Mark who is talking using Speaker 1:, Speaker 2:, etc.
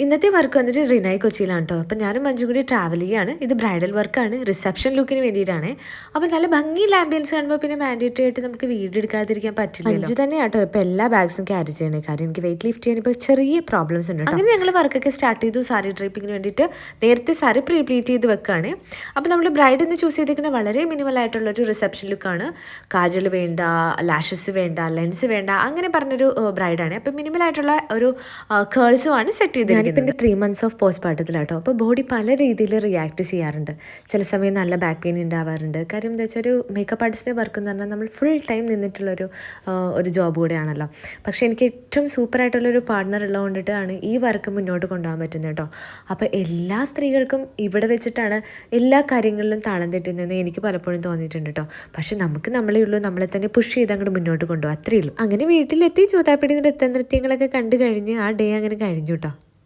Speaker 1: ഇന്നത്തെ വർക്ക് വന്നിട്ട് റിനായി കൊച്ചിയിലാണ് കേട്ടോ. അപ്പം ഞാനും മഞ്ജു കൂടി ട്രാവൽ ചെയ്യുകയാണ്. ഇത് ബ്രൈഡൽ വർക്കാണ്, റിസപ്ഷൻ ലുക്കിന് വേണ്ടിയിട്ടാണ്. അപ്പം നല്ല ഭംഗിയുള്ള ആംബിയൻസ് കാണുമ്പോൾ പിന്നെ മാൻഡേറ്ററി ആയിട്ട് നമുക്ക് വീഡിയോ എടുക്കാതിരിക്കാൻ പറ്റില്ല. മഞ്ജു തന്നെ കേട്ടോ ഇപ്പോൾ എല്ലാ ബാഗ്സും ക്യാരി ചെയ്യണേ. കാര്യം എനിക്ക് വെയിറ്റ് ലിഫ്റ്റ് ചെയ്യാൻ ഇപ്പോൾ ചെറിയ പ്രോബ്ലംസ് ഉണ്ട്. അങ്ങനെ ഞങ്ങൾ വർക്കൊക്കെ സ്റ്റാർട്ട് ചെയ്തു. സാരി ഡ്രൈപ്പിങ്ങിന് വേണ്ടിയിട്ട് നേരത്തെ സാരി പ്രീപ്ലീറ്റ് ചെയ്ത് വെക്കുകയാണ്. അപ്പോൾ നമ്മൾ ബ്രൈഡ് എന്ന് ചൂസ് ചെയ്തിരിക്കുന്ന വളരെ മിനിമൽ ആയിട്ടുള്ളൊരു റിസപ്ഷൻ ലുക്കാണ്. കാജൽ വേണ്ട, ലാഷസ് വേണ്ട, ലെൻസ് വേണ്ട, അങ്ങനെ പറഞ്ഞൊരു ബ്രൈഡാണ്. അപ്പം മിനിമൽ ആയിട്ടുള്ള ഒരു കേൾസുമാണ് സെറ്റ് ചെയ്തിരിക്കുന്നത്. പിന്നെ 3 months ഓഫ് പോസ്റ്റ് പാർട്ടത്തിലാട്ടോ. അപ്പോൾ ബോഡി പല രീതിയിൽ റിയാക്ട് ചെയ്യാറുണ്ട്. ചില സമയം നല്ല ബാക്ക് പെയിൻ ഉണ്ടാവാറുണ്ട്. കാര്യം എന്താ വെച്ചാൽ ഒരു മേക്കപ്പ് ആർട്ടിസ്റ്റിൻ്റെ വർക്ക് എന്ന് പറഞ്ഞാൽ നമ്മൾ ഫുൾ ടൈം നിന്നിട്ടുള്ളൊരു ജോബ് കൂടെയാണല്ലോ. പക്ഷേ എനിക്ക് ഏറ്റവും സൂപ്പറായിട്ടുള്ളൊരു പാർട്ട്ണർ ഉള്ളതുകൊണ്ടിട്ടാണ് ഈ വർക്ക് മുന്നോട്ട് കൊണ്ടുപോകാൻ പറ്റുന്നത് കേട്ടോ. അപ്പോൾ എല്ലാ സ്ത്രീകൾക്കും ഇവിടെ വെച്ചിട്ടാണ് എല്ലാ കാര്യങ്ങളിലും താളം തെറ്റുന്നതെന്ന് എനിക്ക് പലപ്പോഴും തോന്നിയിട്ടുണ്ട് കേട്ടോ. പക്ഷെ നമുക്ക് നമ്മളേ ഉള്ളൂ, നമ്മളെ തന്നെ പുഷ് ചെയ്ത് അങ്ങോട്ട് മുന്നോട്ട് കൊണ്ടുപോകും, അത്രയേ ഉള്ളൂ. അങ്ങനെ വീട്ടിലെത്തി ചോതാപ്പിടി നൃത്തനൃത്യങ്ങളൊക്കെ കണ്ടു കഴിഞ്ഞ് ആ ഡേ അങ്ങനെ കഴിഞ്ഞു കേട്ടോ.